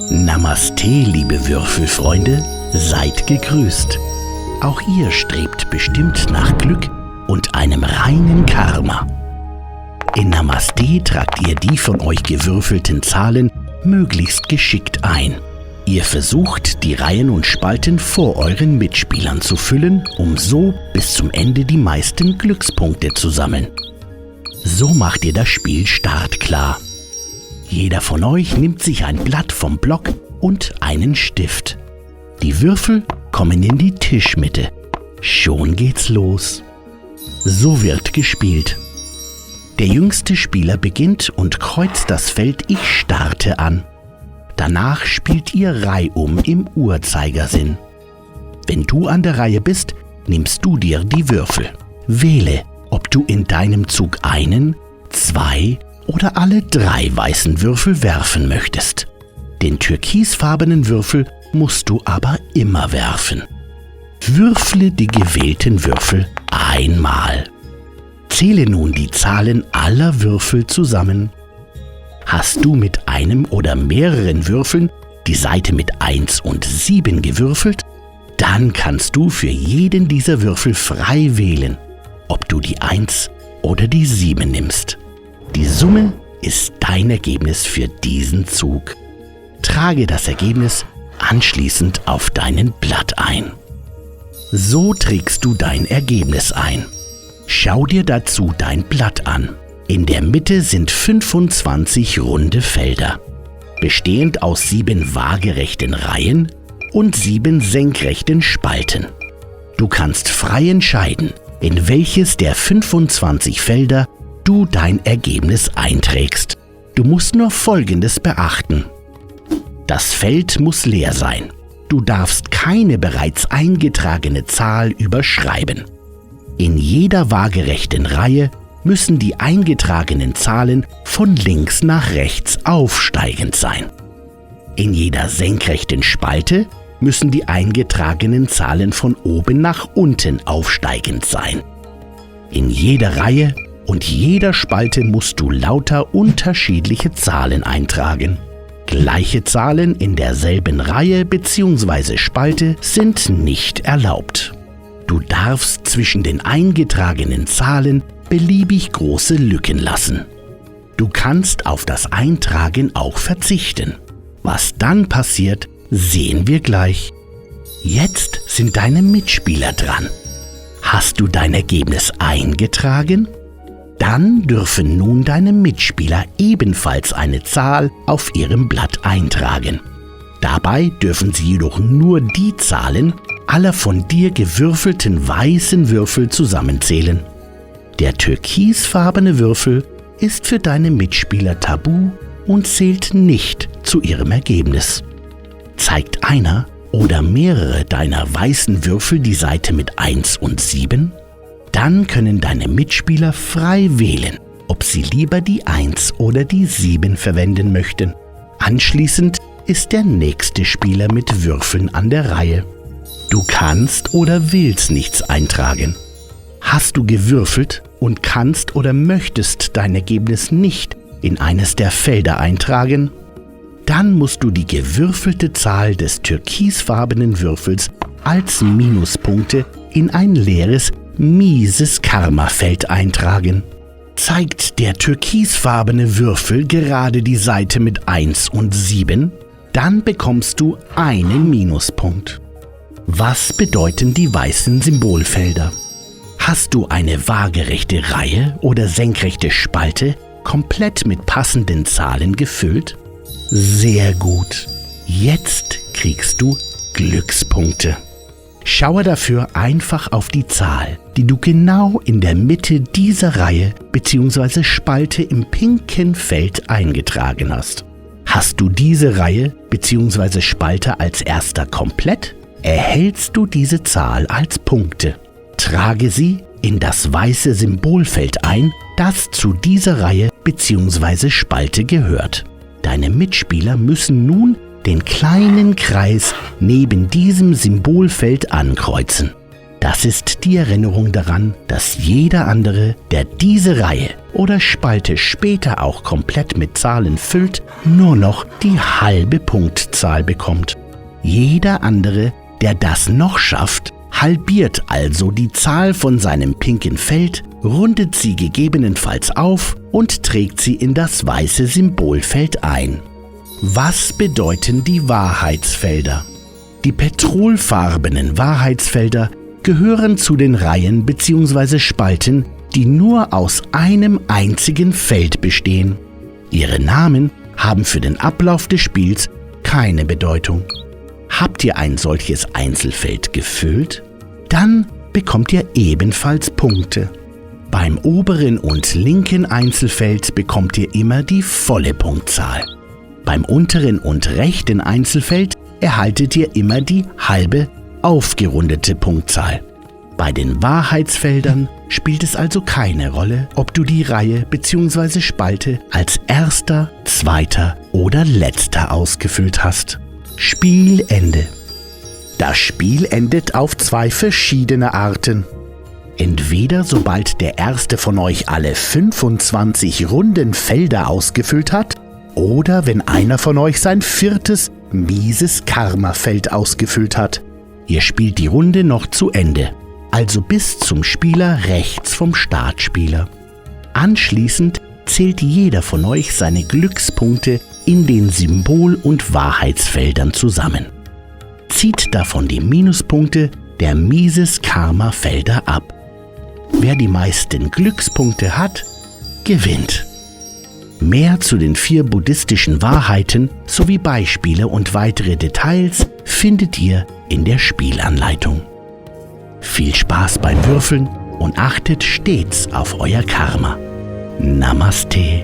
Namaste, liebe Würfelfreunde, seid gegrüßt. Auch ihr strebt bestimmt nach Glück und einem reinen Karma. In Namaste tragt ihr die von euch gewürfelten Zahlen möglichst geschickt ein. Ihr versucht, die Reihen und Spalten vor euren Mitspielern zu füllen, um so bis zum Ende die meisten Glückspunkte zu sammeln. So macht ihr das Spiel startklar. Jeder von euch nimmt sich ein Blatt vom Block und einen Stift. Die Würfel kommen in die Tischmitte. Schon geht's los. So wird gespielt. Der jüngste Spieler beginnt und kreuzt das Feld Ich starte an. Danach spielt ihr reihum im Uhrzeigersinn. Wenn du an der Reihe bist, nimmst du dir die Würfel. Wähle, ob du in deinem Zug einen, zwei oder alle 3 weißen Würfel werfen möchtest. Den türkisfarbenen Würfel musst du aber immer werfen. Würfle die gewählten Würfel einmal. Zähle nun die Zahlen aller Würfel zusammen. Hast du mit einem oder mehreren Würfeln die Seite mit 1 und 7 gewürfelt, dann kannst du für jeden dieser Würfel frei wählen, ob du die 1 oder die 7 nimmst. Die Summe ist dein Ergebnis für diesen Zug. Trage das Ergebnis anschließend auf dein Blatt ein. So trägst du dein Ergebnis ein. Schau dir dazu dein Blatt an. In der Mitte sind 25 runde Felder, bestehend aus 7 waagerechten Reihen und 7 senkrechten Spalten. Du kannst frei entscheiden, in welches der 25 Felder du dein Ergebnis einträgst. Du musst nur Folgendes beachten. Das Feld muss leer sein. Du darfst keine bereits eingetragene Zahl überschreiben. In jeder waagerechten Reihe müssen die eingetragenen Zahlen von links nach rechts aufsteigend sein. In jeder senkrechten Spalte müssen die eingetragenen Zahlen von oben nach unten aufsteigend sein. In jeder Reihe und jeder Spalte musst du lauter unterschiedliche Zahlen eintragen. Gleiche Zahlen in derselben Reihe bzw. Spalte sind nicht erlaubt. Du darfst zwischen den eingetragenen Zahlen beliebig große Lücken lassen. Du kannst auf das Eintragen auch verzichten. Was dann passiert, sehen wir gleich. Jetzt sind deine Mitspieler dran. Hast du dein Ergebnis eingetragen? Dann dürfen nun deine Mitspieler ebenfalls eine Zahl auf ihrem Blatt eintragen. Dabei dürfen sie jedoch nur die Zahlen aller von dir gewürfelten weißen Würfel zusammenzählen. Der türkisfarbene Würfel ist für deine Mitspieler tabu und zählt nicht zu ihrem Ergebnis. Zeigt einer oder mehrere deiner weißen Würfel die Seite mit 1 und 7, dann können deine Mitspieler frei wählen, ob sie lieber die 1 oder die 7 verwenden möchten. Anschließend ist der nächste Spieler mit Würfeln an der Reihe. Du kannst oder willst nichts eintragen. Hast du gewürfelt und kannst oder möchtest dein Ergebnis nicht in eines der Felder eintragen, dann musst du die gewürfelte Zahl des türkisfarbenen Würfels als Minuspunkte in ein leeres, mieses Karma-Feld eintragen. Zeigt der türkisfarbene Würfel gerade die Seite mit 1 und 7, dann bekommst du einen Minuspunkt. Was bedeuten die weißen Symbolfelder? Hast du eine waagerechte Reihe oder senkrechte Spalte komplett mit passenden Zahlen gefüllt? Sehr gut. Jetzt kriegst du Glückspunkte. Schaue dafür einfach auf die Zahl, die du genau in der Mitte dieser Reihe bzw. Spalte im pinken Feld eingetragen hast. Hast du diese Reihe bzw. Spalte als erster komplett, erhältst du diese Zahl als Punkte. Trage sie in das weiße Symbolfeld ein, das zu dieser Reihe bzw. Spalte gehört. Deine Mitspieler müssen nun den kleinen Kreis neben diesem Symbolfeld ankreuzen. Das ist die Erinnerung daran, dass jeder andere, der diese Reihe oder Spalte später auch komplett mit Zahlen füllt, nur noch die halbe Punktzahl bekommt. Jeder andere, der das noch schafft, halbiert also die Zahl von seinem pinken Feld, rundet sie gegebenenfalls auf und trägt sie in das weiße Symbolfeld ein. Was bedeuten die Wahrheitsfelder? Die petrolfarbenen Wahrheitsfelder gehören zu den Reihen bzw. Spalten, die nur aus einem einzigen Feld bestehen. Ihre Namen haben für den Ablauf des Spiels keine Bedeutung. Habt ihr ein solches Einzelfeld gefüllt? Dann bekommt ihr ebenfalls Punkte. Beim oberen und linken Einzelfeld bekommt ihr immer die volle Punktzahl. Beim unteren und rechten Einzelfeld erhaltet ihr immer die halbe aufgerundete Punktzahl. Bei den Wahrheitsfeldern spielt es also keine Rolle, ob du die Reihe bzw. Spalte als erster, zweiter oder letzter ausgefüllt hast. Spielende. Das Spiel endet auf 2 verschiedene Arten. Entweder sobald der erste von euch alle 25 runden Felder ausgefüllt hat, oder wenn einer von euch sein 4. mieses Karma-Feld ausgefüllt hat. Ihr spielt die Runde noch zu Ende, also bis zum Spieler rechts vom Startspieler. Anschließend zählt jeder von euch seine Glückspunkte in den Symbol- und Wahrheitsfeldern zusammen. Zieht davon die Minuspunkte der mieses Karma-Felder ab. Wer die meisten Glückspunkte hat, gewinnt. Mehr zu den 4 buddhistischen Wahrheiten sowie Beispiele und weitere Details findet ihr in der Spielanleitung. Viel Spaß beim Würfeln und achtet stets auf euer Karma. Namaste.